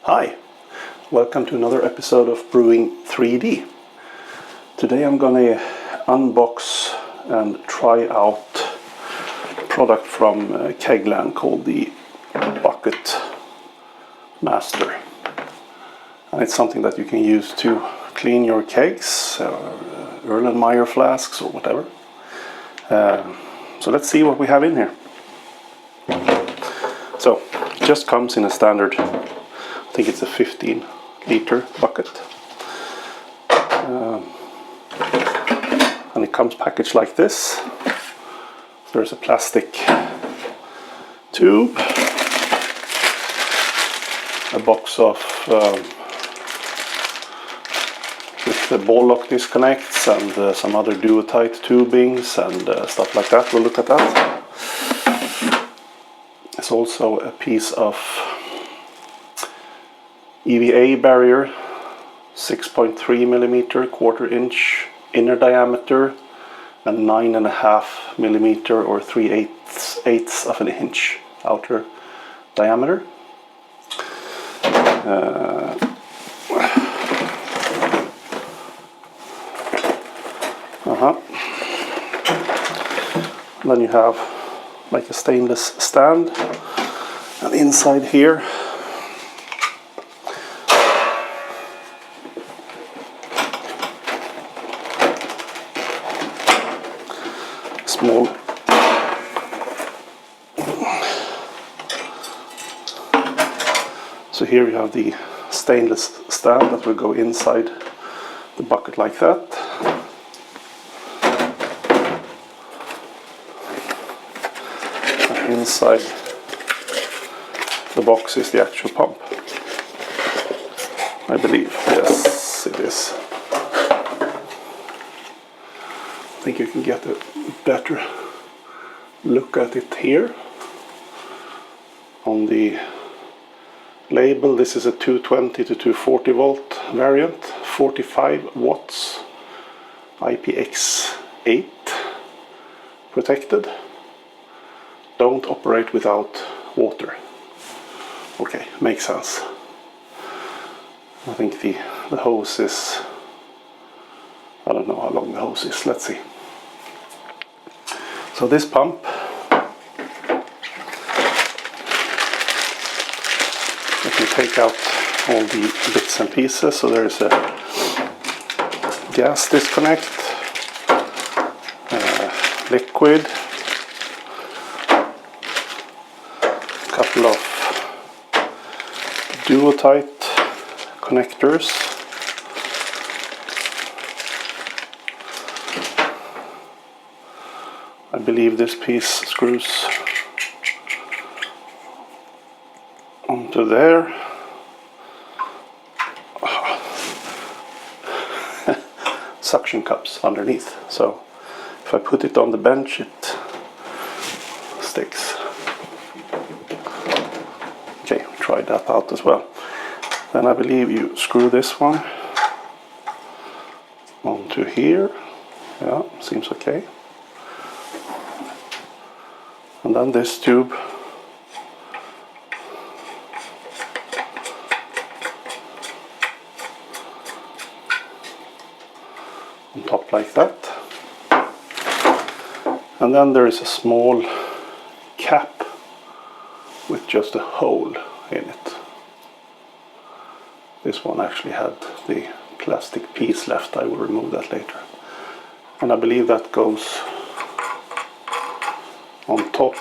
Hi, welcome to another episode of Brewing 3D. Today I'm gonna unbox and try out a product from Kegland called the Bucket Blaster. And it's something that you can use to clean your kegs, Erlenmeyer flasks or whatever. So let's see what we have in here. So it just comes in a standard, I think it's a 15-liter bucket, and it comes packaged like this. There's a plastic tube, a box of with the ball lock disconnects and some other duotite tubings and stuff like that. We'll look at that. There's also a piece of EVA barrier, 6.3mm, 1/4 inch inner diameter, and 9.5mm or 3/8 of an inch outer diameter. Then you have like a stainless stand, and inside here small so here you have the stainless stand that will go inside the bucket like that. And inside the box is the actual pump, I believe. Yes, it is. I think you can get a better look at it here. On the label, this is a 220 to 240 volt variant, 45 watts, IPX8 protected. Don't operate without water. Okay, makes sense. I think the hose is, I don't know how long the hose is, let's see. So this pump, let me take out all the bits and pieces. So there is a gas disconnect, liquid, a couple of duotite connectors, I believe this piece screws onto there. Suction cups underneath, so if I put it on the bench it sticks. Okay, try that out as well. Then I believe you screw this one onto here. Yeah, seems okay. And then this tube on top like that. And then there is a small cap with just a hole in it. This one actually had the plastic piece left. I will remove that later. And I believe that goes on top,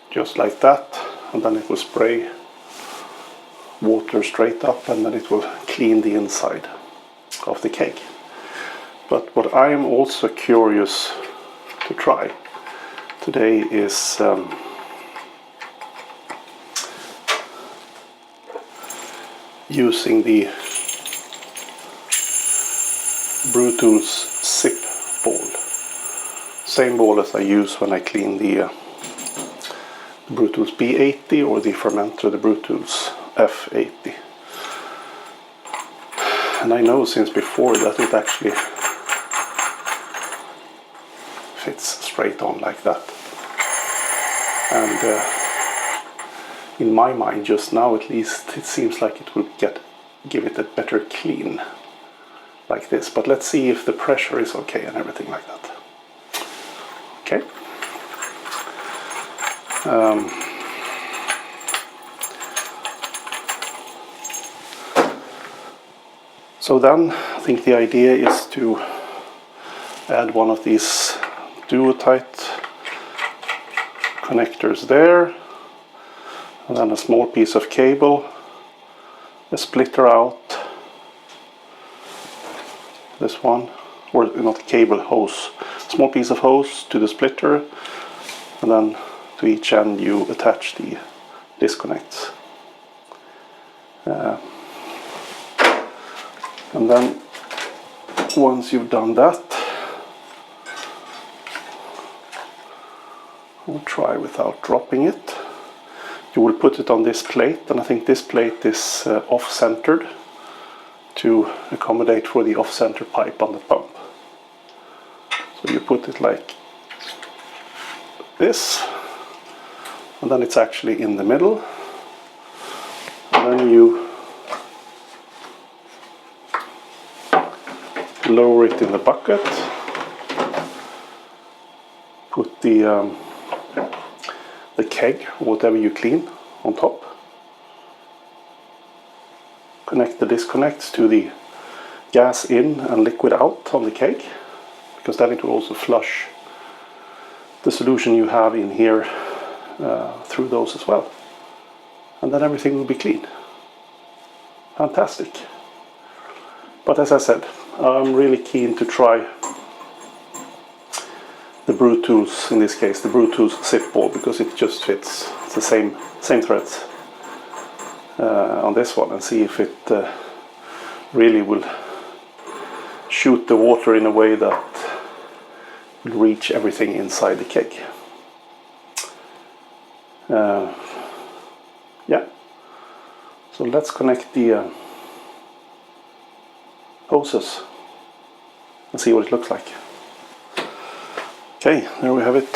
just like that, and then it will spray water straight up, and then it will clean the inside of the keg. But what I am also curious to try today is using the Brewtools CIP ball. Same ball as I use when I clean the Brewtools B80 or the fermenter, the Brewtools F80. And I know since before that it actually fits straight on like that. And in my mind just now at least, it seems like it will give it a better clean like this. But let's see if the pressure is okay and everything like that. Okay. So then I think the idea is to add one of these duo-tight connectors there, and then a small piece of cable, a splitter out, this one, or not cable, hose, small piece of hose to the splitter, and then to each end you attach the disconnects. And then once you've done that, we'll try without dropping it. You will put it on this plate, and I think this plate is off-centered to accommodate for the off-center pipe on the pump. So you put it like this, and then it's actually in the middle, and then you lower it in the bucket, put the keg, or whatever you clean, on top, connect the disconnects to the gas in and liquid out on the keg, because then it will also flush the solution you have in here through those as well, and then everything will be clean. Fantastic. But as I said, I'm really keen to try the Brewtools, in this case the Brewtools CIP ball, because it just fits. It's the same threads on this one, and see if it really will shoot the water in a way that will reach everything inside the keg. Yeah, so let's connect the hoses and see what it looks like. Okay, there we have it.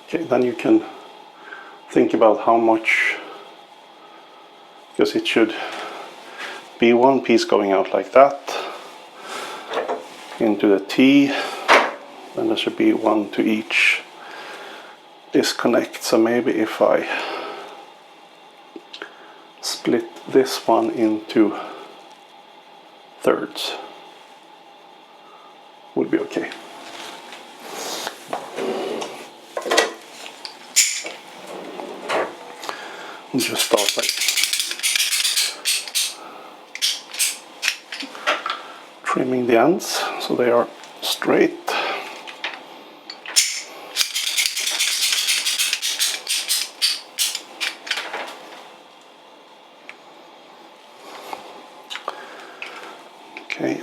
Okay, then you can think about how much, because it should be one piece going out like that into the T, and there should be one to each disconnect. So maybe if I split this one into thirds, would be okay. And just start by trimming the ends so they are straight. Okay,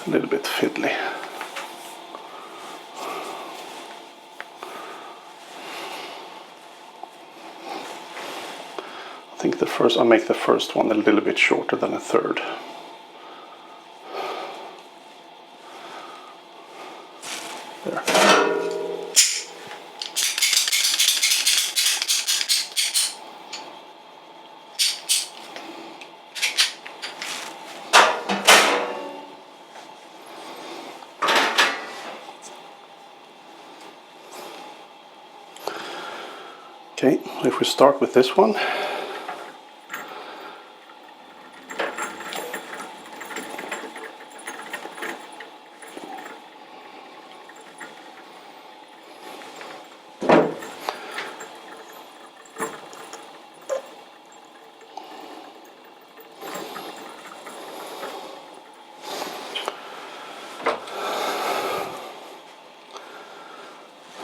a little bit fiddly. I think I'll make the first one a little bit shorter than a third. There. Okay, if we start with this one.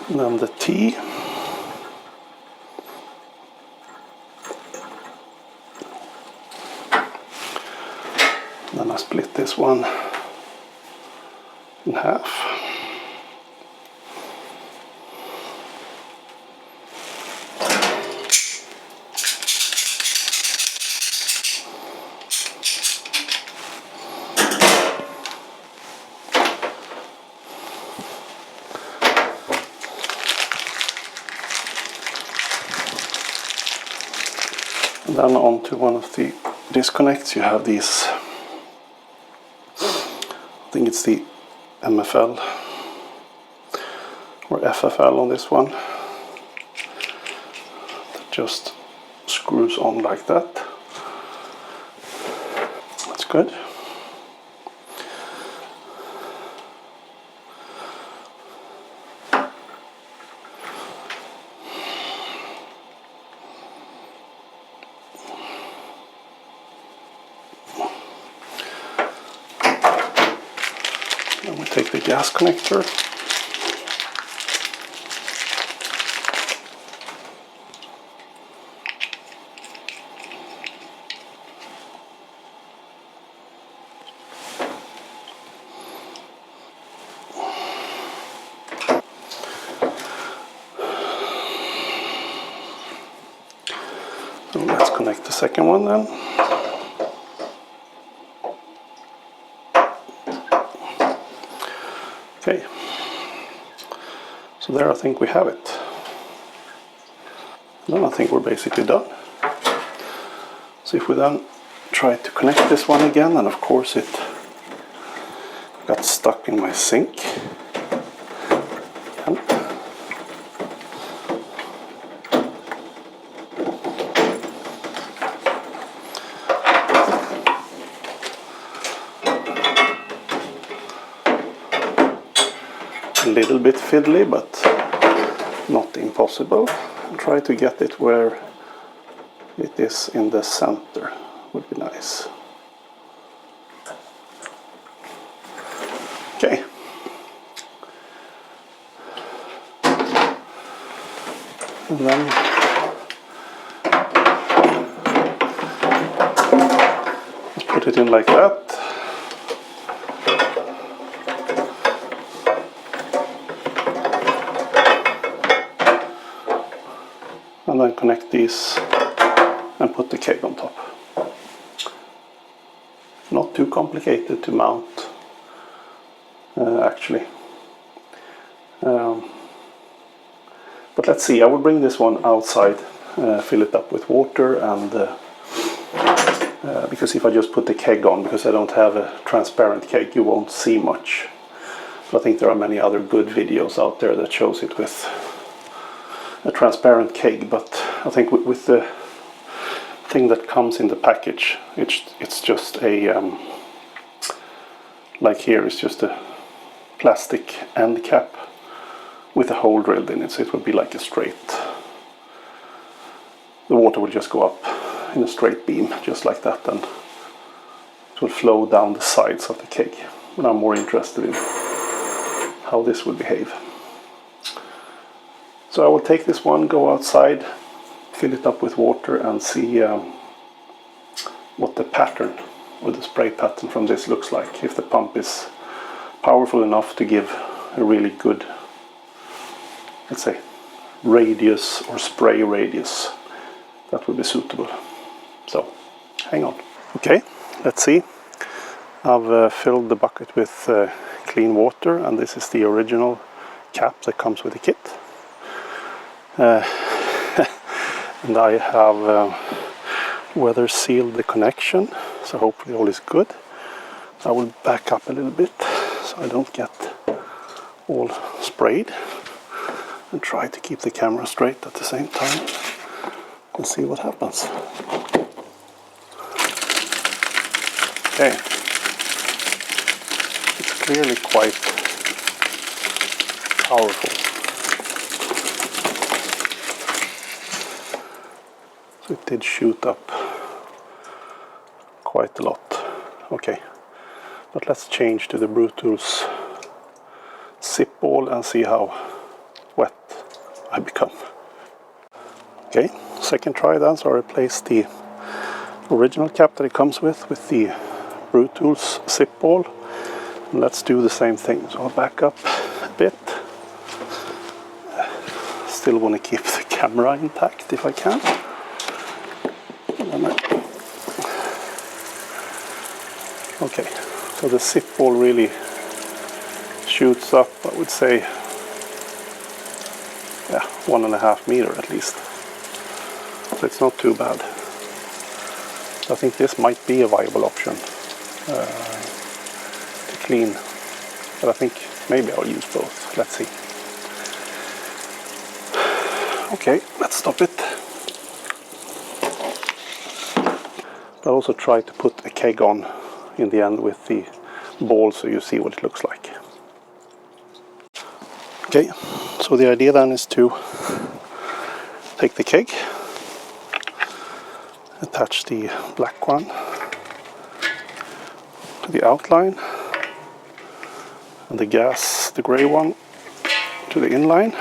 And then the T. Then I split this one in half. And then onto one of the disconnects you have these, I think it's the MFL or FFL on this one, that just screws on like that. That's good. Then we take the gas connector. So let's connect the second one then. Okay, so there I think we have it. Then I think we're basically done. So if we then try to connect this one again, and of course it got stuck in my sink. And a little bit fiddly, but not impossible. I'll try to get it where it is in the center, would be nice. Okay. And then let's put it in like that. And then connect these and put the keg on top. Not too complicated to mount, actually. But let's see, I will bring this one outside, fill it up with water, and because if I just put the keg on, because I don't have a transparent keg, you won't see much. But I think there are many other good videos out there that shows it with a transparent keg, but I think with the thing that comes in the package, it's just a like here, it's just a plastic end cap with a hole drilled in it, so it would be like a straight, the water will just go up in a straight beam just like that, and it will flow down the sides of the keg. But I'm more interested in how this will behave. So I will take this one, go outside, fill it up with water, and see what the pattern or the spray pattern from this looks like. If the pump is powerful enough to give a really good, let's say, radius or spray radius, that would be suitable. So, hang on. Okay, let's see. I've filled the bucket with clean water, and this is the original cap that comes with the kit. And I have weather sealed the connection, so hopefully all is good. I will back up a little bit so I don't get all sprayed, and try to keep the camera straight at the same time and see what happens. Okay, it's clearly quite powerful. So it did shoot up quite a lot. Okay, but let's change to the Brewtools CIP ball and see how wet I become. Okay, second try then, so I replaced the original cap that it comes with the Brewtools CIP ball. Let's do the same thing. So I'll back up a bit. Still want to keep the camera intact if I can. Okay, so the SIP ball really shoots up, I would say, yeah, 1.5 meters at least. So it's not too bad. I think this might be a viable option to clean, but I think maybe I'll use both. Let's see. Okay, let's stop it. I'll also try to put a keg on in the end with the ball so you see what it looks like. Okay, so the idea then is to take the keg, attach the black one to the outline, and the gas, the gray one, to the inline,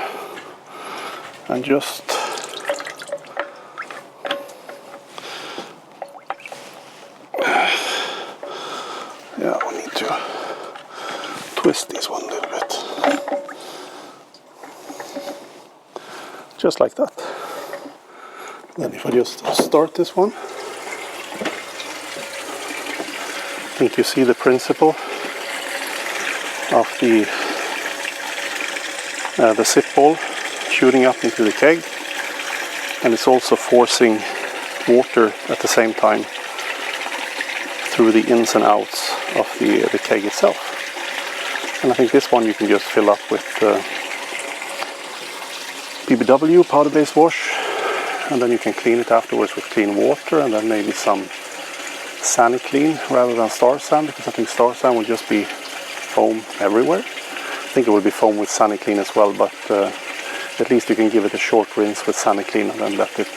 and just yeah, we need to twist this one a little bit. Just like that. Then if I just start this one, I think you see the principle of the SIP ball shooting up into the keg, and it's also forcing water at the same time through the ins and outs of the keg itself. And I think this one you can just fill up with PBW, powder-based wash, and then you can clean it afterwards with clean water, and then maybe some Sani Clean rather than Star San, because I think Star San will just be foam everywhere. I think it will be foam with Sani Clean as well, but at least you can give it a short rinse with Sani Clean and then let it,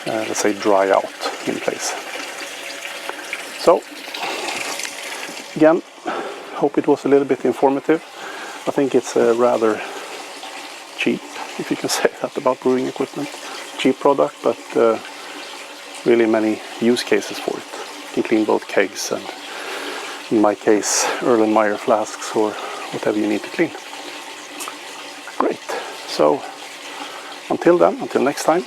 let's say, dry out in place. So, again, hope it was a little bit informative. I think it's a rather cheap, if you can say that about brewing equipment, cheap product, but really many use cases for it. You can clean both kegs and, in my case, Erlenmeyer flasks or whatever you need to clean. Great. So until then, until next time,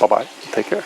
bye bye, take care.